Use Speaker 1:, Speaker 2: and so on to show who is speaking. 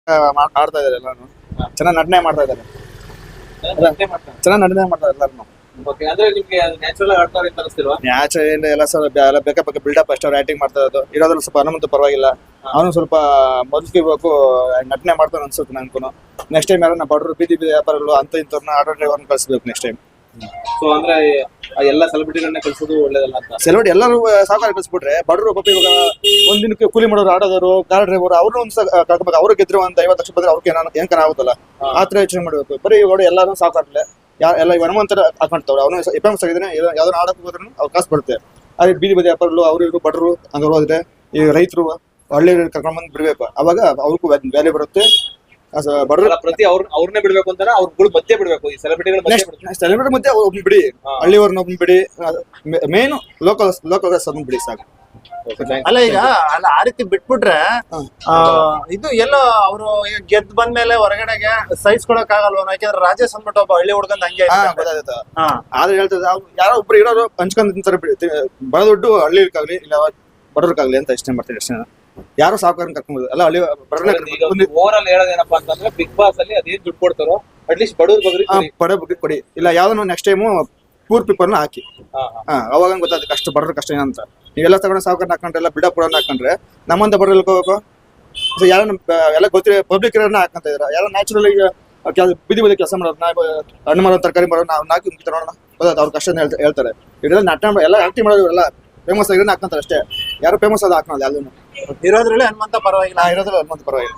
Speaker 1: ಆಡ್ತಾ ಇದಾರೆ ಎಲ್ಲಾನು ಚೆನ್ನಾಗಿ ನಟನೆ ಮಾಡ್ತಾ ಇದಾರೆ ಚೆನ್ನಾಗಿ ನಟನೆ ಮಾಡ್ತಾ ಎಲ್ಲಾರು
Speaker 2: ಅಂದ್ರೆ ನಿಮ್ಗೆ ನ್ಯಾಚುರಲ್ ಆಗಿ ಆಡ್ತಾರೆ ಅಂತ ಅನಿಸ್ತಿಲ್ವಾ?
Speaker 1: ನ್ಯಾಚುರಲ್ ಎಲ್ಲ ಸ್ವಲ್ಪ ಎಲ್ಲ ಬೇಕಾ ಬಿಲ್ಡಪ್ ಅಷ್ಟು ಅವ್ರು ಆಕ್ಟಿಂಗ್ ಮಾಡ್ತಾ ಇರೋದು ಇರೋದ್ರಲ್ಲಿ ಸ್ವಲ್ಪ ಹನುಮಂತ ಪರವಾಗಿಲ್ಲ ಅವನು ಸ್ವಲ್ಪ ಮೊದಲಿಗೆ ನಟನೆ ಮಾಡ್ತಾನೆ ಅನ್ಸುತ್ತೆ ನನ್ಕು ನೆಕ್ಸ್ಟ್ ಟೈಮ್ ಯಾರನ್ನ ಬಡವರು ಬೀದಿ ವ್ಯಾಪಾರಗಳು ಅಂತ ಇಂಥವ್ರನ್ನ ಆಟೋ ಡ್ರೈವರ್ನ ಕಳಿಸ್ಬೇಕು ನೆಕ್ಸ್ಟ್ ಟೈಮ್.
Speaker 2: ಸೊ ಅಂದ್ರೆ ಎಲ್ಲ ಸೆಲೆಬ್ರಿಟಿಗಳನ್ನ ಕಳ್ಸೋದು ಒಳ್ಳೇದಲ್ಲ ಅಂತ
Speaker 1: ಸೆಲೆಬ್ರಿಟಿ ಎಲ್ಲರೂ ಸಾಕಾರ ಕಳಿಸ್ಬಿಟ್ರೆ ಬಡವರು ಪಾಪ ಇವಾಗ ಒಂದಿನಕ್ಕೆ ಕೂಲಿ ಮಾಡೋರು ಆಡೋದವರು ಕಾರ್ ಡ್ರೈವರ್ ಅವ್ರನ್ನ ಒಂದು ಕಳ್ಕೊಬೇಕು. ಅವ್ರು ಗೆದ್ರು ಒಂದು 50 ಲಕ್ಷ ಬಂದ್ರೆ ಅವ್ರಿಗೆ ಏನ್ ಆಗುತ್ತಲ್ಲ ಆ ತರ ಯೋಚನೆ ಮಾಡ್ಬೇಕು. ಬರೀ ಇವಾಗ ಎಲ್ಲರೂ ಸಾಕಾರ್ಲೆ ಎಲ್ಲ ಹನುಮಂತರ ಹಾಕೊಂಡ್ತವ್ರು ಅವನು ಫೇಮಸ್ ಆಗಿದ್ರೆ ಯಾವ್ದಾರು ಆಡಕ್ ಹೋದ್ರೂ ಅವ್ರು ಕಾಸು ಬರುತ್ತೆ. ಅದೇ ಬೀದಿ ಬದಿ ವ್ಯಾಪಾರಗಳು ಅವ್ರು ಇವರು ಬಡವರು ಹಂಗ ಹೋದ್ರೆ ಈ ರೈತರು ಹಳ್ಳಿ ಕರ್ಕೊಂಡ್ ಬಂದು ಬಿಡ್ಬೇಕು. ಅವಾಗ ಅವ್ರಿಗೂ ವ್ಯಾಲ್ಯೂ ಬರುತ್ತೆ. ಬಡವರು
Speaker 2: ಪ್ರತಿ ಅವ್ರನ್ನೇ ಬಿಡ್ಬೇಕು ಅಂತಾನೆ ಅವ್ರಗಳು ಮಧ್ಯೆ ಬಿಡ್ಬೇಕು. ಈ ಸೆಲೆಬ್ರಿಟಿಗಳು
Speaker 1: ಸೆಲೆಬ್ರಿಟಿ ಮಧ್ಯೆ ಒಬ್ನ ಬಿಡಿ, ಹಳ್ಳಿಯವ್ರನ್ನ ಒಬ್ನ ಬಿಡಿ, ಮೇನ್ ಲೋಕಲ್ ಅದನ್ನ ಬಿಡಿ ಸಾಕು.
Speaker 3: ಅಲ್ಲ ಈಗ ಅಲ್ಲ ಆ ರೀತಿ ಬಿಟ್ಬಿಟ್ರೆ ಇದು ಎಲ್ಲೋ ಅವರು ಗೆದ್ದು ಬಂದ್ಮೇಲೆ ಹೊರಗಡೆಗೆ ಸೈಜ್ ಕೊಡಕ್ ಆಗಲ್ವ? ಯಾಕಂದ್ರೆ ರಾಜೇಶ್ ಅಂದ್ಬಿಟ್ಟು ಒಬ್ಬ ಹಳ್ಳಿ ಹುಡ್ಗಂದ್ ಹಂಗೆ
Speaker 1: ಆದ್ರೆ ಹೇಳ್ತದೆ ಯಾರೋ ಒಬ್ರು ಇರೋರು ಹಂಚ್ಕೊಂಡ್ ತಿಂತಾರೆ. ಬಡ ದುಡ್ಡು ಹಳ್ಳಿಗಾಗ್ಲಿ ಇಲ್ಲ ಬಡವ್ರಿಗಾಗ್ಲಿ ಅಂತ ಇಷ್ಟೇ ಮಾಡ್ತಾರೆ. ಅಷ್ಟೇ ಯಾರು ಸಾವುಕಾರ ಕರ್ಕೊಂಬೋದು ಅಲ್ಲ ಹಳ್ಳಿ
Speaker 2: ಓವರ್ ಆಲ್ ಹೇಳೋದೇನಪ್ಪ ಅಂತಂದ್ರೆ ಬಿಗ್ ಬಾಸ್ ಅಲ್ಲಿ ಅದೇನ್ ದುಡ್ಡು ಕೊಡ್ತಾರೋ ಅಟ್ಲೀಸ್ಟ್ ಬಡವ್ರ
Speaker 1: ಬಗ್ಗೆ ಕೊಡಿ. ಇಲ್ಲ ಯಾವ್ದನ್ನು ನೆಕ್ಸ್ಟ್ ಟೈಮು ಪೂರ್ ಪೀಪರ್ನ ಹಾಕಿ ಅವಾಗ ಗೊತ್ತಾಗುತ್ತೆ ಕಷ್ಟ ಬಡವ್ರ ಕಷ್ಟ ಏನಂತ. ನೀವೆಲ್ಲ ತಗೊಂಡು ಸಾವುಕಾರ ಹಾಕೊಂಡ್ರೆ ಎಲ್ಲ ಬಿಡ ಪುಡನ್ನ ಹಾಕೊಂಡ್ರೆ ನಮ್ಮಂತ ಬಡವ್ರು ಹೋಗ್ಬೇಕು. ಯಾರೋ ಎಲ್ಲ ಗೊತ್ತಿರೋ ಪಬ್ಲಿಕ್ ಇರೋನ್ನ ಹಾಕಂತ ಇದ್ರ ಯಾರೋ ನ್ಯಾಚುರಲ್ ಬೀದಿ ಬದಿ ಕೆಲಸ ಮಾಡೋರು ಹಣ್ಣು ಮಾಡೋ ತರಕಾರಿ ಮಾಡೋರು ನಾವು ಹಾಕಿ ನೋಡೋಣ ಗೊತ್ತಾಯ್ತು ಅವ್ರ ಕಷ್ಟ ಹೇಳ್ತಾರೆ. ಇದೆಲ್ಲ ನಟ ಎಲ್ಲ ಆಕ್ಟಿಂಗ್ ಮಾಡೋದು ಎಲ್ಲ ಫೇಮಸ್ ಆಗಿರೋನ್ನ ಹಾಕಂತಾರೆ ಅಷ್ಟೇ. ಯಾರು ಫೇಮಸ್ ಅದು ಹಾಕೋದು ಯಾವ್ದು
Speaker 3: ಇರೋದ್ರಲ್ಲಿ ಹನುಮಂತ ಪರವಾಗಿಲ್ಲ.
Speaker 1: ಇರೋದ್ರಲ್ಲಿ ಹನುಮಂತ ಪರವಾಗಿಲ್ಲ.